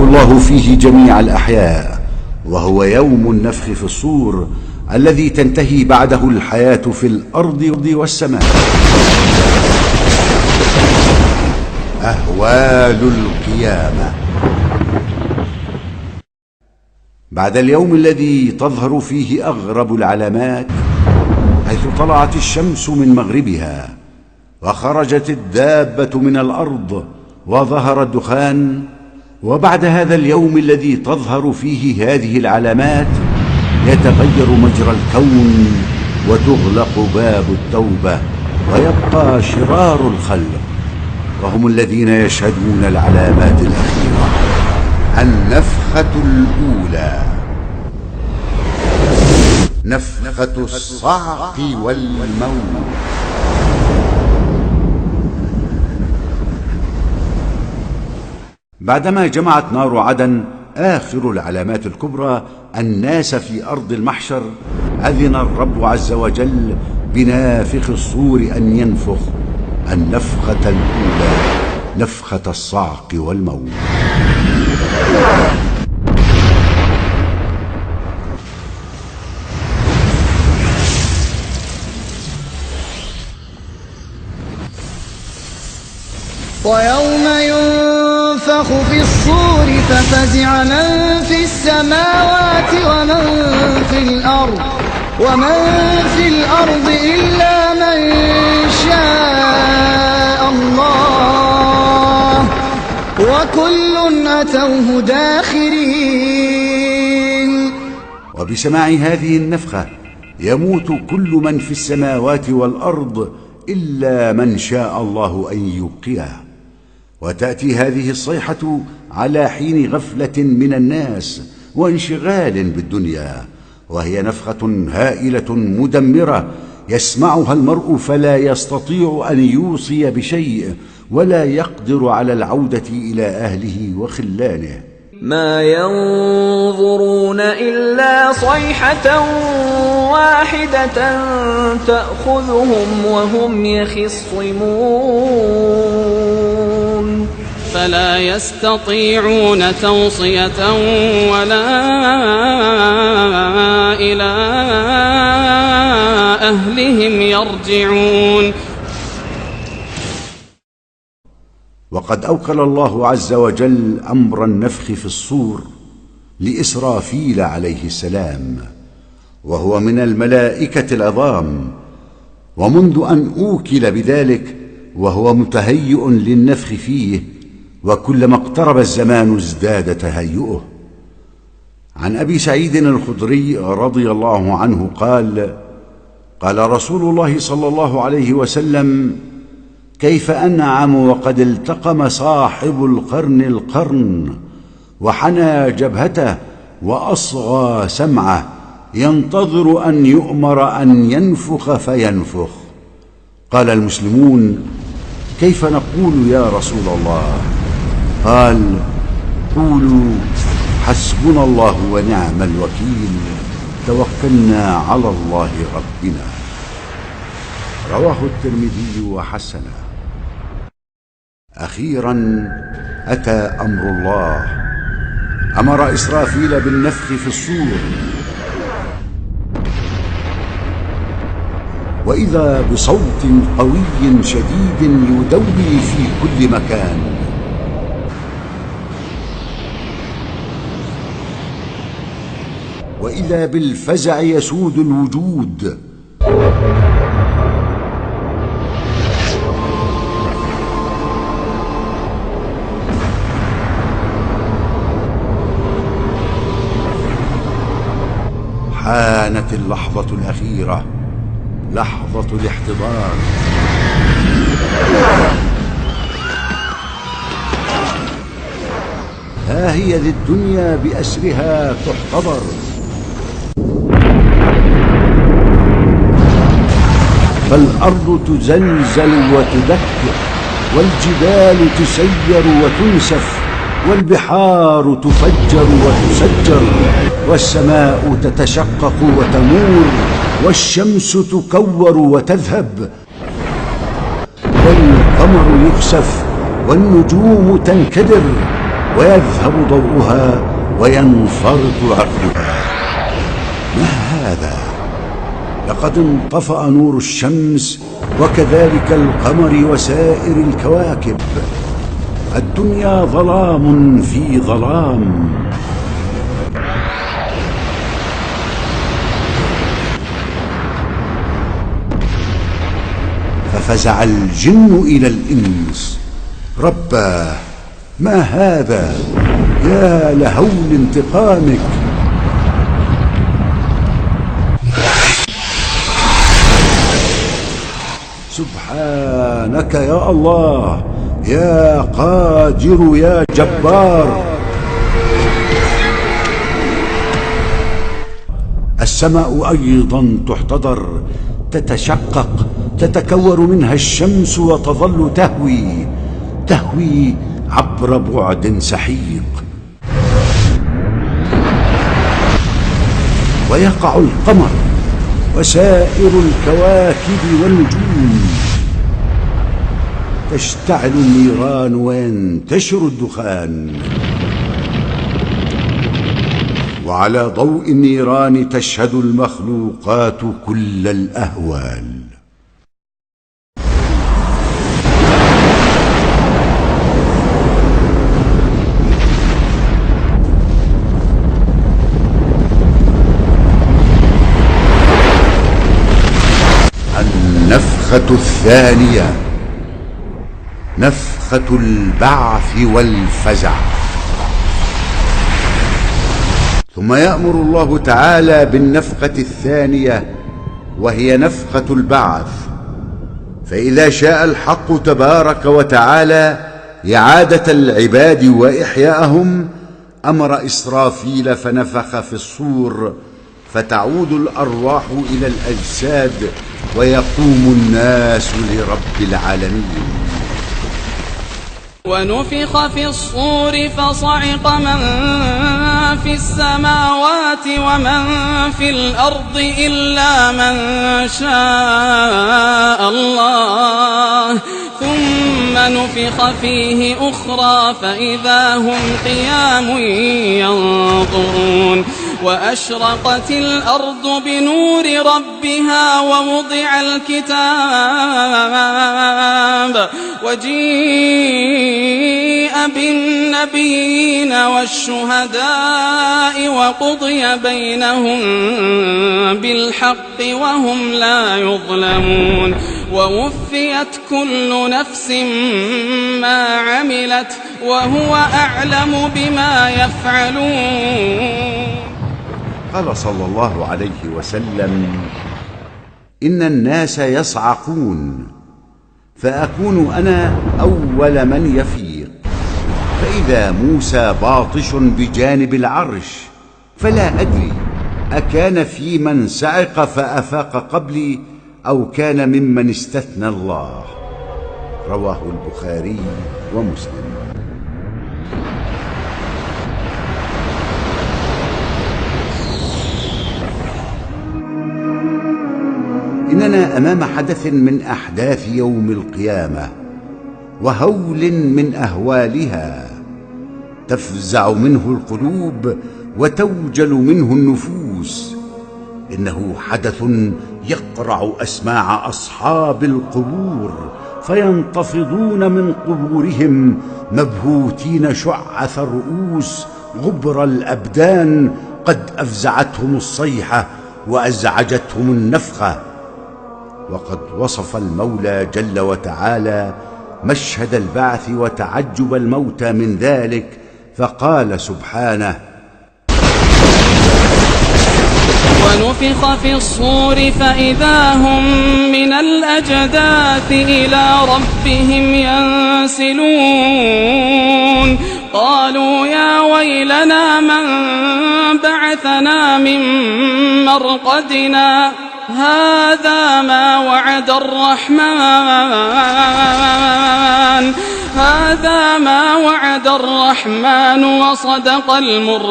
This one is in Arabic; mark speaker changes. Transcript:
Speaker 1: الله فيه جميع الأحياء، وهو يوم النفخ في الصور الذي تنتهي بعده الحياة في الأرض والسماء. أهوال القيامة. بعد اليوم الذي تظهر فيه أغرب العلامات، حيث طلعت الشمس من مغربها وخرجت الدابة من الأرض وظهر الدخان، وبعد هذا اليوم الذي تظهر فيه هذه العلامات يتغير مجرى الكون وتغلق باب التوبة، ويبقى شرار الخلق وهم الذين يشهدون العلامات الأخيرة. النفخة الأولى، نفخة الصعق والموت. بعدما جمعت نار عدن آخر العلامات الكبرى الناس في أرض المحشر، أذن الرب عز وجل بنافخ الصور أن ينفخ النفخة الأولى، نفخة الصعق والموت.
Speaker 2: ويوم ينفخ في الصور ففزع من في السماوات ومن في الأرض إلا من شاء الله، وكل أتوه داخرين.
Speaker 1: وبسماع هذه النفخة يموت كل من في السماوات والأرض إلا من شاء الله أن يبقيه. وتأتي هذه الصيحة على حين غفلة من الناس وانشغال بالدنيا، وهي نفخة هائلة مدمرة يسمعها المرء فلا يستطيع أن يوصي بشيء ولا يقدر على العودة إلى أهله وخلانه.
Speaker 3: ما ينظرون إلا صيحة واحدة تأخذهم وهم يخصمون،
Speaker 4: فلا يستطيعون توصية ولا إلى أهلهم يرجعون.
Speaker 1: وقد أوكل الله عز وجل أمر النفخ في الصور لإسرافيل عليه السلام، وهو من الملائكة العظام، ومنذ أن أوكل بذلك وهو متهيئ للنفخ فيه، وكلما اقترب الزمان ازداد تهيئه. عن أبي سعيد الخدري رضي الله عنه قال: قال رسول الله صلى الله عليه وسلم: كيف أنعم وقد التقم صاحب القرن وحنى جبهته وأصغى سمعه، ينتظر أن يؤمر أن ينفخ فينفخ. قال المسلمون: كيف نقول يا رسول الله؟ قال: قولوا حسبنا الله ونعم الوكيل، توكلنا على الله ربنا. رواه الترمذي وحسنه. أخيرا أتى أمر الله، أمر إسرافيل بالنفخ في الصور، وإذا بصوت قوي شديد يدوي في كل مكان. وإذا بالفزع يسود الوجود. حانت اللحظة الأخيرة، لحظة الاحتضار. ها هي ذي الدنيا بأسرها تحتضر، فالأرض تزلزل وتدك، والجبال تسير وتنسف، والبحار تفجر وتسجر، والسماء تتشقق وتمور، والشمس تكور وتذهب، والقمر يخسف، والنجوم تنكدر، ويذهب ضوءها وينفرط عرضها. ما هذا؟ لقد انطفأ نور الشمس وكذلك القمر وسائر الكواكب. الدنيا ظلام في ظلام. ففزع الجن إلى الإنس. رباه، ما هذا؟ يا لهول انتقامك. سبحانك يا الله، يا قادر يا جبار. السماء أيضا تحتضر، تتشقق، تتكور منها الشمس وتظل تهوي عبر بعد سحيق. ويقع القمر وسائر الكواكب والنجوم. تشتعل النيران وينتشر الدخان، وعلى ضوء النيران تشهد المخلوقات كل الأهوال. النفخة الثانية، نفخة البعث والفزع. ثم يأمر الله تعالى بالنفخة الثانية وهي نفخة البعث. فإذا شاء الحق تبارك وتعالى إعادة العباد وإحياءهم أمر إسرافيل فنفخ في الصور، فتعود الأرواح إلى الأجساد ويقوم الناس لرب العالمين.
Speaker 4: ونفخ في الصور فصعق من في السماوات ومن في الأرض إلا من شاء الله، ثم نفخ فيه أخرى فإذا هم قيام ينظرون. وأشرقت الأرض بنور ربها ووضع الكتاب وجيء بالنبيين والشهداء وقضي بينهم بالحق وهم لا يظلمون. ووفيت كل نفس ما عملت وهو أعلم بما يفعلون.
Speaker 1: قال صلى الله عليه وسلم: إن الناس يصعقون فأكون أنا أول من يفيق، فإذا موسى باطش بجانب العرش، فلا أدري أكان في من صعق فأفاق قبلي أو كان ممن استثنى الله. رواه البخاري ومسلم. إننا أمام حدث من أحداث يوم القيامة، وهول من أهوالها، تفزع منه القلوب وتوجل منه النفوس. إنه حدث يقرع أسماع أصحاب القبور، فينتفضون من قبورهم مبهوتين شعث الرؤوس غبر الأبدان، قد أفزعتهم الصيحة وأزعجتهم النفخة. وقد وصف المولى جل وتعالى مشهد البعث وتعجب الموتى من ذلك، فقال سبحانه:
Speaker 4: ونفخ في الصور فإذا هم من الأجداث إلى ربهم ينسلون. قالوا يا ويلنا من بعثنا من مرقدنا، هذا ما وعد الرحمن وصدق المرسلون.